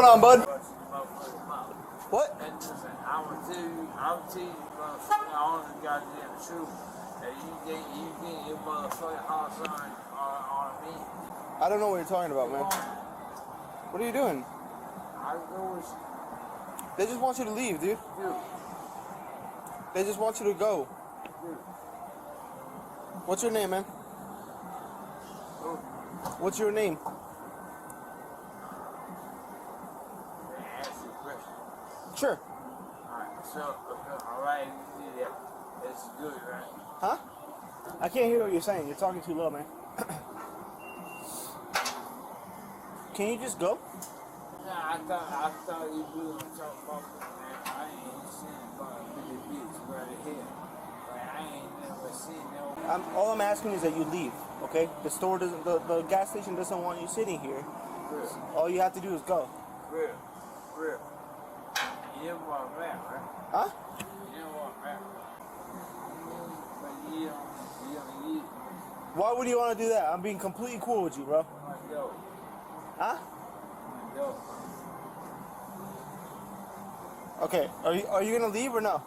on, bud? What? And listen, I will tell you, on the goddamn truth that you think your motherfucking heart sign on me. I don't know what you're talking about, man. What are you doing? I know it's They just want you to leave, dude. you. They just want you to go. Dude. What's your name, man? What's your name? They ask you a question. Sure. Alright, so, alright, you do that. It's good, right? Huh? I can't hear what you're saying. You're talking too low, man. Can you just go? Nah, I thought you were gonna talk about it, man. I ain't seen about a big bitch right here. Like, I ain't never seen no. All I'm asking is that you leave, okay? The store doesn't, the gas station doesn't want you sitting here. Real. All you have to do is go. Real. You know what I'm at, right? Huh? You know what I'm at. But you don't. Why would you want to do that? I'm being completely cool with you, bro. Like, yo. Huh? Yo. Okay, are you gonna leave or no?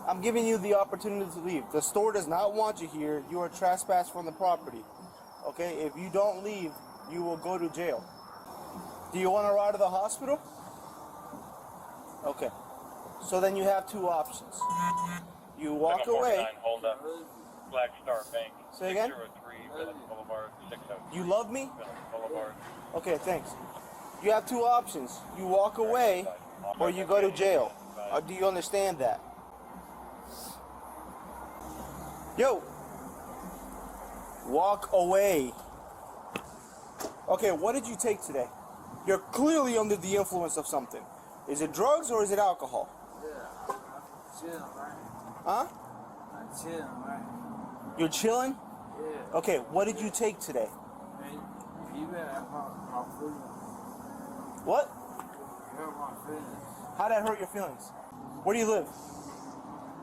I'm giving you the opportunity to leave. The store does not want you here. You are trespassed from the property. Okay, if you don't leave, you will go to jail. Do you want to ride to the hospital? Okay, so then you have two options. You walk away. Hold up. Black Star Bank. Say again? 603 Village Boulevard, 602. You love me? Village Boulevard. Okay, thanks. You have two options. You walk away or you go to jail. Do you understand that? Yo! Walk away. Okay, what did you take today? You're clearly under the influence of something. Is it drugs or is it alcohol? Yeah, I'm chilling, right? Huh? I'm chilling, right? You're chilling? Yeah. Okay, what did you take today? Man, you better have my feelings. What? Hurt my feelings. How'd that hurt your feelings? Where do you live?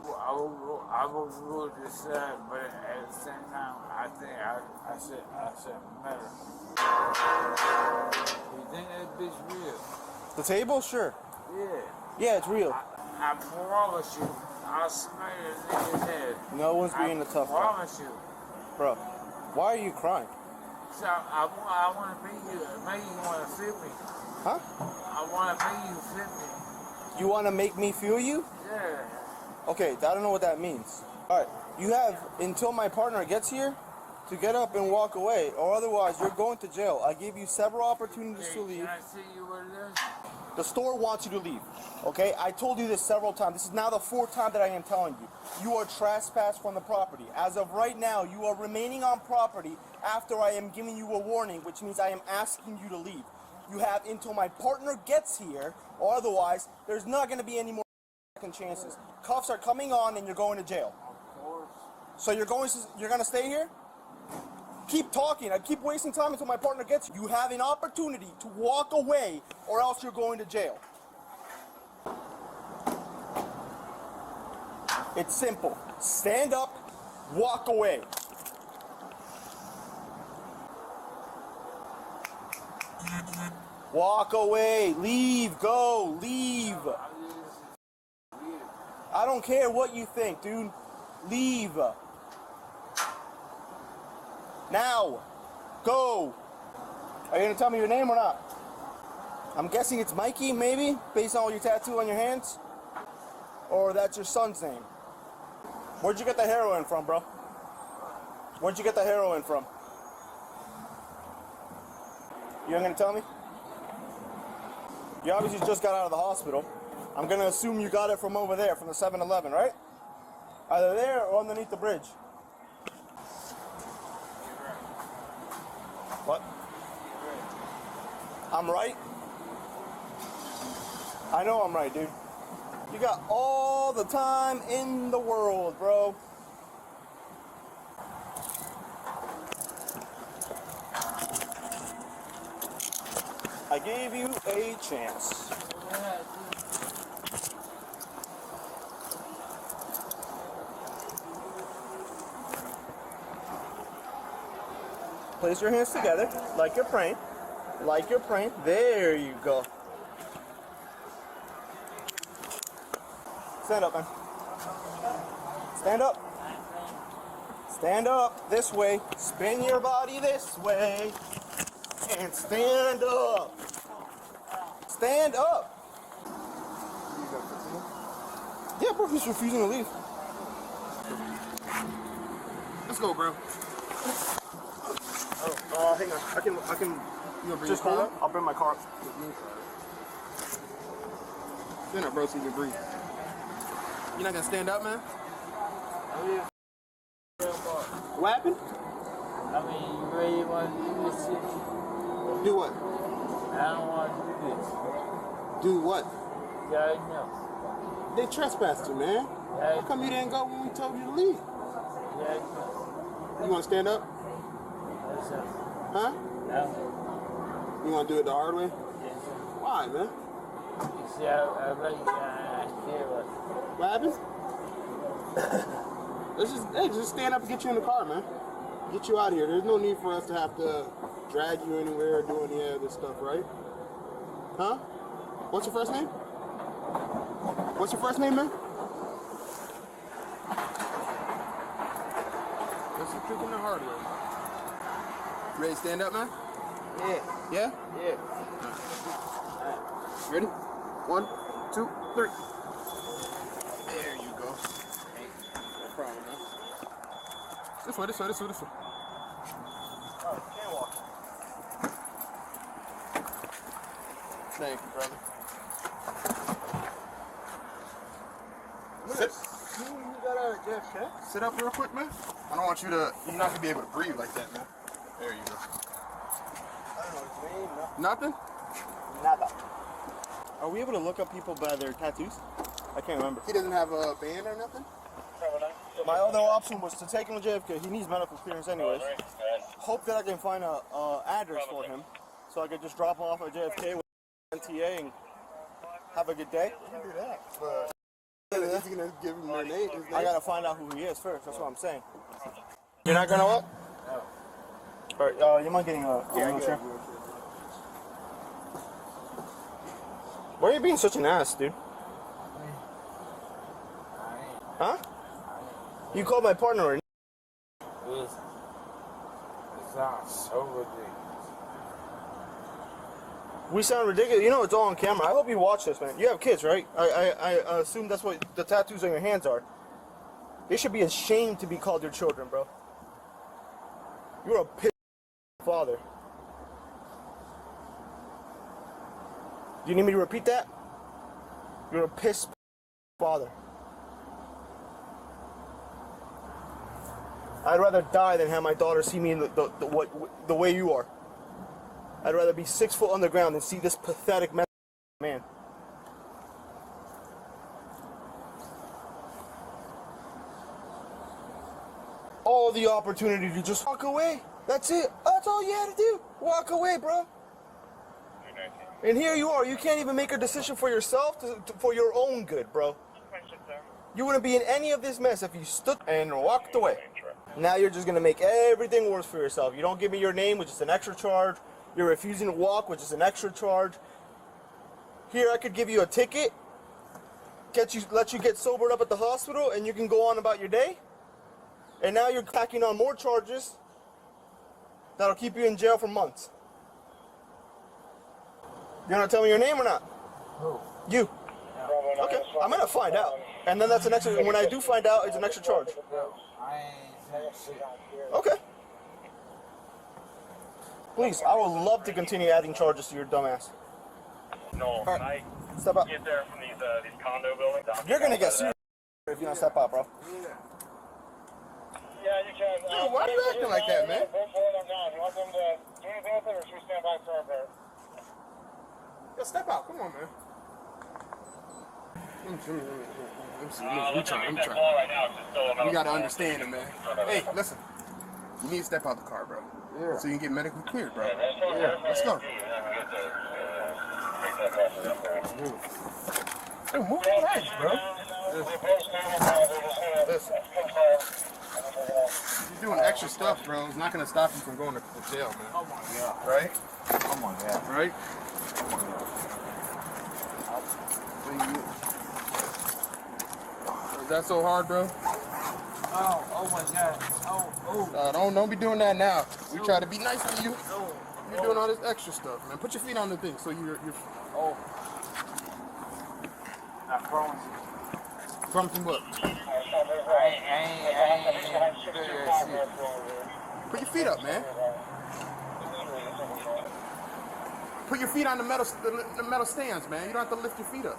Well, I will rule this side, but at the same time, I think I said better. You think that bitch real? The table? Sure. Yeah. Yeah, it's real. I promise you, I'll smack this nigga's head. No one's being a tough I guy. promise you. Bro, why are you crying? So I want to make you want to feel me. Huh? I want to make you feel me. You want to make me feel you? Yeah. Okay, I don't know what that means. Alright, you have until my partner gets here to get up and walk away, or otherwise you're going to jail. I gave you several opportunities to leave. Can I see you what it is? The store wants you to leave. Okay, I told you this several times. This is now the fourth time that I am telling you. You are trespassed from the property. As of right now, you are remaining on property after I am giving you a warning, which means I am asking you to leave. You have until my partner gets here, or otherwise, there's not going to be any more second chances. Cuffs are coming on and you're going to jail. Of course. So you're going to stay here? Keep talking. I keep wasting time until my partner gets here. You have an opportunity to walk away or else you're going to jail. It's simple. Stand up, walk away. Walk away. Leave. Go. Leave. I don't care what you think, dude. Leave. Now. Go. Are you going to tell me your name or not? I'm guessing it's Mikey, maybe, based on your tattoo on your hands? Or that's your son's name? Where'd you get the heroin from, bro? Where'd you get the heroin from? You ain't gonna tell me? You obviously just got out of the hospital. I'm gonna assume you got it from over there, from the 7-Eleven, right? Either there or underneath the bridge. What? I'm right? I know I'm right, dude. You got all the time in the world, bro. I gave you a chance. Place your hands together, like you're praying. Like you're praying. There you go. Stand up, man. Stand up. Stand up this way. Spin your body this way. And stand up. Stand up. Yeah, bro, he's refusing to leave. Let's go, bro. Oh, hang on. I can. You gonna just hold up? I'll bring my car up. Stand up, bro, so you can breathe. You're not gonna stand up, man? Oh, yeah. What happened? I mean, you really want to do this shit? Do what? I don't want to do this. Do what? God knows. They trespassed you, man. Yeah. How come you didn't go when we told you to leave? God knows. You wanna stand up? Yes, sir. Huh? No. You wanna do it the hard way? Yes, sir. Why, man? You see, I really feel it. What happened? Let's just stand up and get you in the car, man. Get you out of here. There's no need for us to have to drag you anywhere or do any of this stuff, right? Huh? What's your first name? What's your first name, man? Let's just in the hard way. Ready to stand up, man? Yeah. Yeah? Yeah. Ready? 1, 2, 3. There you go. No problem, man. This way, this way, this way, this way. Alright, can't walk. Thank you, brother. You got out of JFK? Sit up real quick, man. I don't want you to. You're not gonna be able to breathe like that, man. There you go. I don't know his name. Nothing? Nada. Are we able to look up people by their tattoos? I can't remember. He doesn't have a band or nothing? My other option was to take him to JFK. He needs medical clearance anyways. Hope that I can find a address for him so I could just drop him off at JFK with NTA and have a good day. You can do that, but he's gonna give him their name. I gotta find out who he is first. That's what I'm saying. You're not gonna what? No. Alright, you mind getting a wheelchair? Why are you being such an ass, dude? Huh? You called my partner. It sounds so ridiculous. We sound ridiculous. You know it's all on camera. I hope you watch this, man. You have kids, right? I assume that's what the tattoos on your hands are. They should be ashamed to be called your children, bro. You're a piss father. Do you need me to repeat that? You're a piss father. I'd rather die than have my daughter see me in the way you are. I'd rather be 6 foot on the ground than see this pathetic man. All the opportunity to just walk away. That's it. That's all you had to do. Walk away, bro. And here you are. You can't even make a decision for yourself for your own good, bro. You wouldn't be in any of this mess if you stood and walked away. Now you're just going to make everything worse for yourself. You don't give me your name, which is an extra charge. You're refusing to walk, which is an extra charge. Here, I could give you a ticket, let you get sobered up at the hospital, and you can go on about your day. And now you're packing on more charges that'll keep you in jail for months. You're not telling me your name or not? Who? You. No. Okay, I'm gonna find out. And then that's an extra, when I do find out, it's an extra charge. No, I ain't saying shit. Okay. Please, I would love to continue adding charges to your dumbass. No, Right. I Step up. get there from these condo buildings. You're gonna get sued if you don't step up, bro. Yeah, you can. Dude, why are you acting like that, man? You want them to do anything with it, or should we stand by for our bear? Yo, step out. Come on, man. I'm trying. Right now, it's just still You gotta understand it, man. Hey, listen. You need to step out the car, bro. Yeah. So you can get medically cleared, bro. Yeah. Let's go. Dude, move your legs, bro. Listen. You're doing extra stuff, bro. It's not gonna stop you from going to jail, man. Oh my God. Right? Oh my God. Right? Is that so hard, bro? Oh my God. Don't be doing that now. We try to be nice to you. Oh. You're doing all this extra stuff, man. Put your feet on the thing so you're Oh. I promise you. promising what? I ain't serious. Put your feet up, man. Put your feet on the metal stands, man. You don't have to lift your feet up.